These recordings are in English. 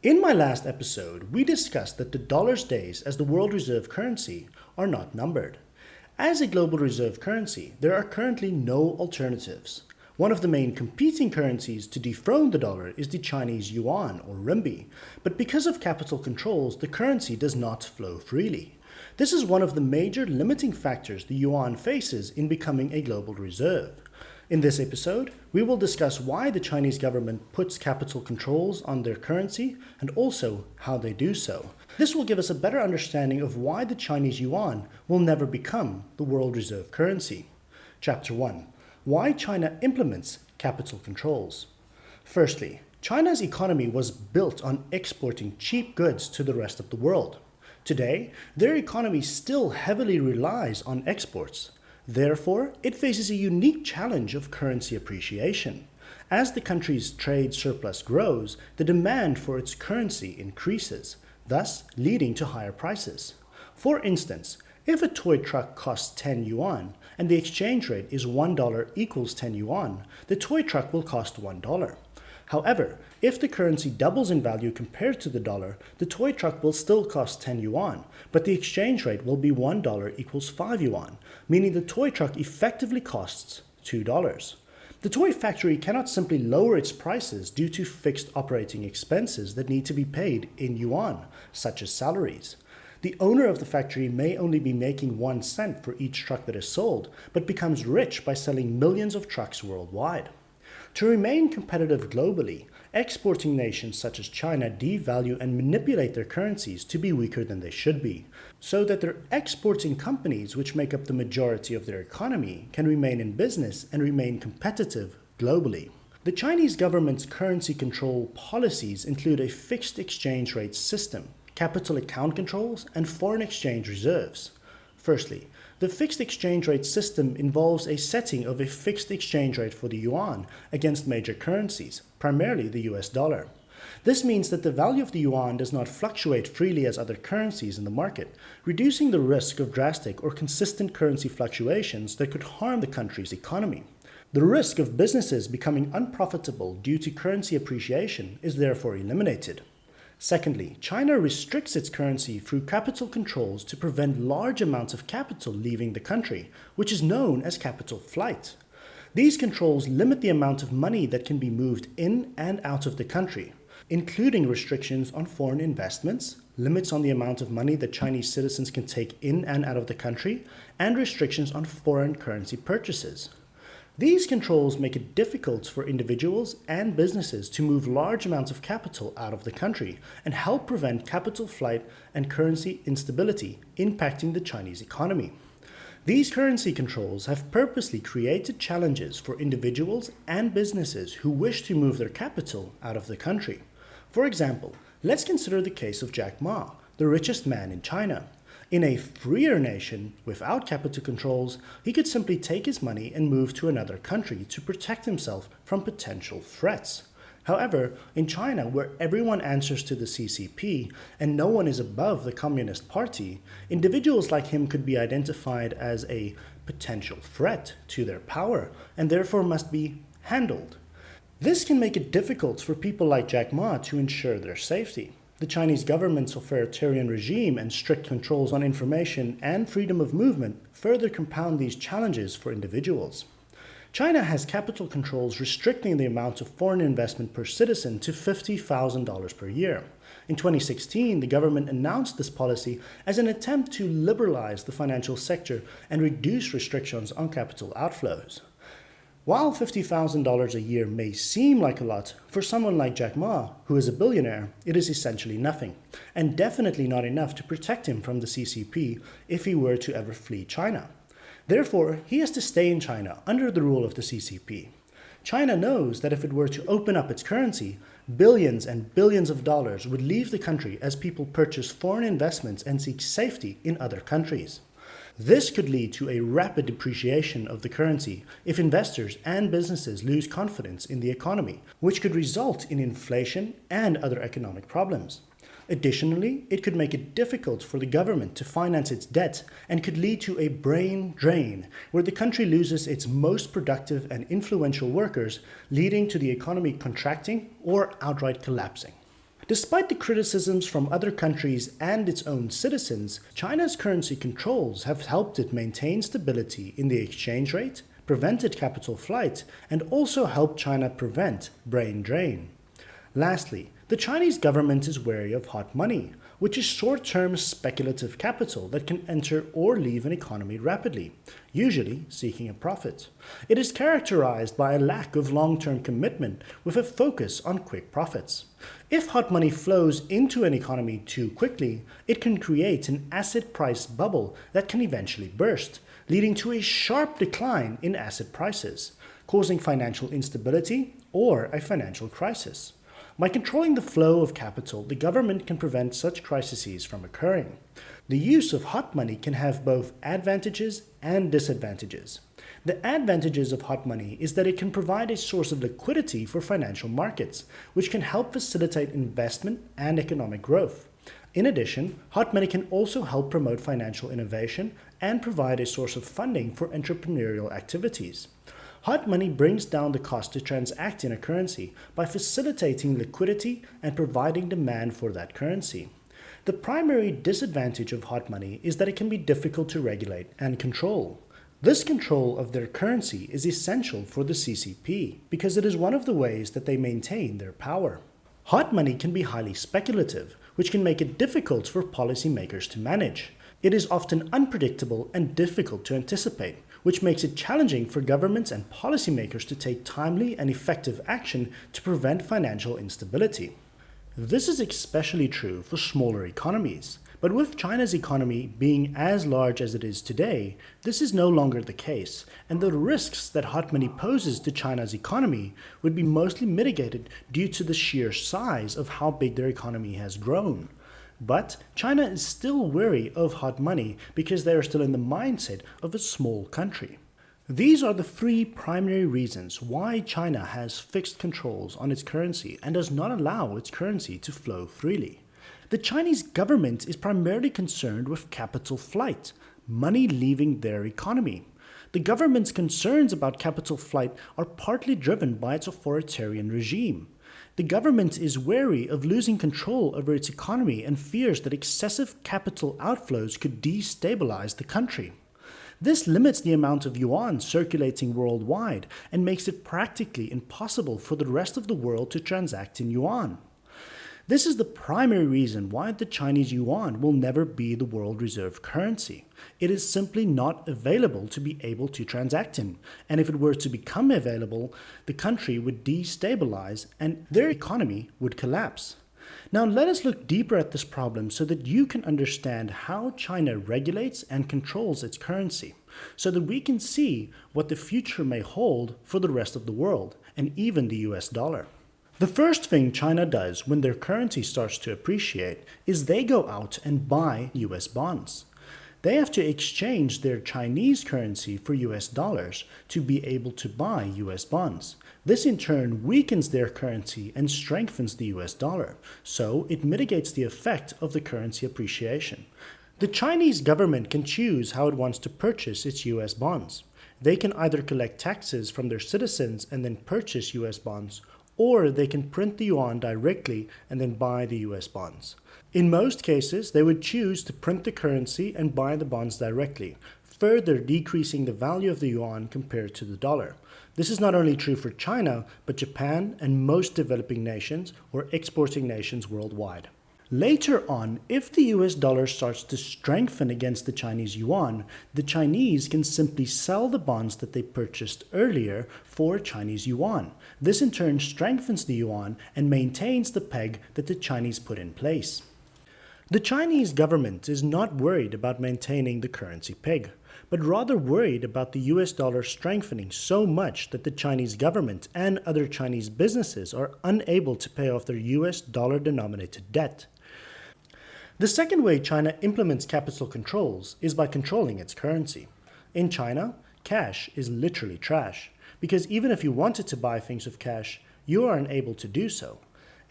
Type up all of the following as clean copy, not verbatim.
In my last episode, we discussed that the dollar's days as the world reserve currency are not numbered. As a global reserve currency, there are currently no alternatives. One of the main competing currencies to dethrone the dollar is the Chinese Yuan or renminbi, but because of capital controls, the currency does not flow freely. This is one of the major limiting factors the yuan faces in becoming a global reserve. In this episode, we will discuss why the Chinese government puts capital controls on their currency and also how they do so. This will give us a better understanding of why the Chinese yuan will never become the world reserve currency. Chapter 1. Why China implements capital controls. Firstly, China's economy was built on exporting cheap goods to the rest of the world. Today, their economy still heavily relies on exports. Therefore, it faces a unique challenge of currency appreciation. As the country's trade surplus grows, the demand for its currency increases, thus leading to higher prices. For instance, if a toy truck costs 10 yuan and the exchange rate is $1 equals 10 yuan, the toy truck will cost $1. However, if the currency doubles in value compared to the dollar, the toy truck will still cost 10 yuan, but the exchange rate will be $1 equals 5 yuan, meaning the toy truck effectively costs $2. The toy factory cannot simply lower its prices due to fixed operating expenses that need to be paid in yuan, such as salaries. The owner of the factory may only be making 1 cent for each truck that is sold, but becomes rich by selling millions of trucks worldwide. To remain competitive globally, exporting nations such as China devalue and manipulate their currencies to be weaker than they should be, so that their exporting companies, which make up the majority of their economy, can remain in business and remain competitive globally. The Chinese government's currency control policies include a fixed exchange rate system, capital account controls, and foreign exchange reserves. Firstly, the fixed exchange rate system involves a setting of a fixed exchange rate for the yuan against major currencies, primarily the US dollar. This means that the value of the yuan does not fluctuate freely as other currencies in the market, reducing the risk of drastic or consistent currency fluctuations that could harm the country's economy. The risk of businesses becoming unprofitable due to currency appreciation is therefore eliminated. Secondly, China restricts its currency through capital controls to prevent large amounts of capital leaving the country, which is known as capital flight. These controls limit the amount of money that can be moved in and out of the country, including restrictions on foreign investments, limits on the amount of money that Chinese citizens can take in and out of the country, and restrictions on foreign currency purchases. These controls make it difficult for individuals and businesses to move large amounts of capital out of the country and help prevent capital flight and currency instability impacting the Chinese economy. These currency controls have purposely created challenges for individuals and businesses who wish to move their capital out of the country. For example, let's consider the case of Jack Ma, the richest man in China. In a freer nation without capital controls, he could simply take his money and move to another country to protect himself from potential threats. However, in China, where everyone answers to the CCP and no one is above the Communist Party, individuals like him could be identified as a potential threat to their power and therefore must be handled. This can make it difficult for people like Jack Ma to ensure their safety. The Chinese government's authoritarian regime and strict controls on information and freedom of movement further compound these challenges for individuals. China has capital controls restricting the amount of foreign investment per citizen to $50,000 per year. In 2016, the government announced this policy as an attempt to liberalize the financial sector and reduce restrictions on capital outflows. While $50,000 a year may seem like a lot, for someone like Jack Ma, who is a billionaire, it is essentially nothing, and definitely not enough to protect him from the CCP if he were to ever flee China. Therefore, he has to stay in China under the rule of the CCP. China knows that if it were to open up its currency, billions and billions of dollars would leave the country as people purchase foreign investments and seek safety in other countries. This could lead to a rapid depreciation of the currency if investors and businesses lose confidence in the economy, which could result in inflation and other economic problems. Additionally, it could make it difficult for the government to finance its debt and could lead to a brain drain, where the country loses its most productive and influential workers, leading to the economy contracting or outright collapsing. Despite the criticisms from other countries and its own citizens, China's currency controls have helped it maintain stability in the exchange rate, prevented capital flight, and also helped China prevent brain drain. Lastly, the Chinese government is wary of hot money, which is short-term speculative capital that can enter or leave an economy rapidly, usually seeking a profit. It is characterized by a lack of long-term commitment with a focus on quick profits. If hot money flows into an economy too quickly, it can create an asset price bubble that can eventually burst, leading to a sharp decline in asset prices, causing financial instability or a financial crisis. By controlling the flow of capital, the government can prevent such crises from occurring. The use of hot money can have both advantages and disadvantages. The advantages of hot money is that it can provide a source of liquidity for financial markets, which can help facilitate investment and economic growth. In addition, hot money can also help promote financial innovation and provide a source of funding for entrepreneurial activities. Hot money brings down the cost to transact in a currency by facilitating liquidity and providing demand for that currency. The primary disadvantage of hot money is that it can be difficult to regulate and control. This control of their currency is essential for the CCP because it is one of the ways that they maintain their power. Hot money can be highly speculative, which can make it difficult for policymakers to manage. It is often unpredictable and difficult to anticipate, which makes it challenging for governments and policymakers to take timely and effective action to prevent financial instability. This is especially true for smaller economies, but with China's economy being as large as it is today, this is no longer the case, and the risks that hot money poses to China's economy would be mostly mitigated due to the sheer size of how big their economy has grown. But China is still wary of hot money because they are still in the mindset of a small country. These are the three primary reasons why China has fixed controls on its currency and does not allow its currency to flow freely. The Chinese government is primarily concerned with capital flight, money leaving their economy. The government's concerns about capital flight are partly driven by its authoritarian regime. The government is wary of losing control over its economy and fears that excessive capital outflows could destabilize the country. This limits the amount of yuan circulating worldwide and makes it practically impossible for the rest of the world to transact in yuan. This is the primary reason why the Chinese yuan will never be the world reserve currency. It is simply not available to be able to transact in, and if it were to become available, the country would destabilize and their economy would collapse. Now let us look deeper at this problem so that you can understand how China regulates and controls its currency, so that we can see what the future may hold for the rest of the world, and even the US dollar. The first thing China does when their currency starts to appreciate is they go out and buy US bonds. They have to exchange their Chinese currency for US dollars to be able to buy US bonds. This in turn weakens their currency and strengthens the US dollar, so it mitigates the effect of the currency appreciation. The Chinese government can choose how it wants to purchase its US bonds. They can either collect taxes from their citizens and then purchase US bonds, or they can print the yuan directly and then buy the US bonds. In most cases, they would choose to print the currency and buy the bonds directly, further decreasing the value of the yuan compared to the dollar. This is not only true for China, but Japan and most developing nations or exporting nations worldwide. Later on, if the US dollar starts to strengthen against the Chinese yuan, the Chinese can simply sell the bonds that they purchased earlier for Chinese yuan. This in turn strengthens the yuan and maintains the peg that the Chinese put in place. The Chinese government is not worried about maintaining the currency peg, but rather worried about the US dollar strengthening so much that the Chinese government and other Chinese businesses are unable to pay off their US dollar-denominated debt. The second way China implements capital controls is by controlling its currency. In China, cash is literally trash, because even if you wanted to buy things with cash, you are unable to do so.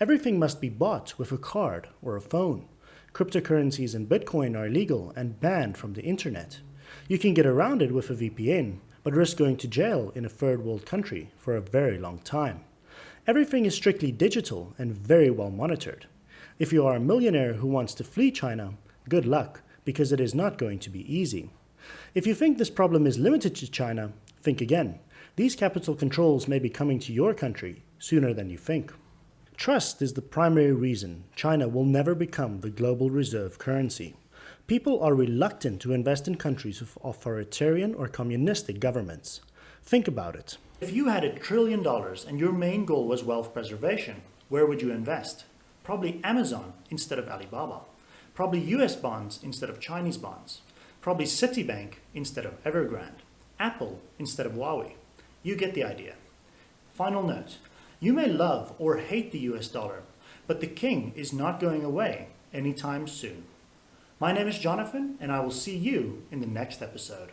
Everything must be bought with a card or a phone. Cryptocurrencies and Bitcoin are illegal and banned from the internet. You can get around it with a VPN, but risk going to jail in a third world country for a very long time. Everything is strictly digital and very well monitored. If you are a millionaire who wants to flee China, good luck, because it is not going to be easy. If you think this problem is limited to China, think again. These capital controls may be coming to your country sooner than you think. Trust is the primary reason China will never become the global reserve currency. People are reluctant to invest in countries with authoritarian or communistic governments. Think about it. If you had $1 trillion and your main goal was wealth preservation, where would you invest? Probably Amazon instead of Alibaba. Probably US bonds instead of Chinese bonds. Probably Citibank instead of Evergrande. Apple instead of Huawei. You get the idea. Final note. You may love or hate the US dollar, but the king is not going away anytime soon. My name is Jonathan, and I will see you in the next episode.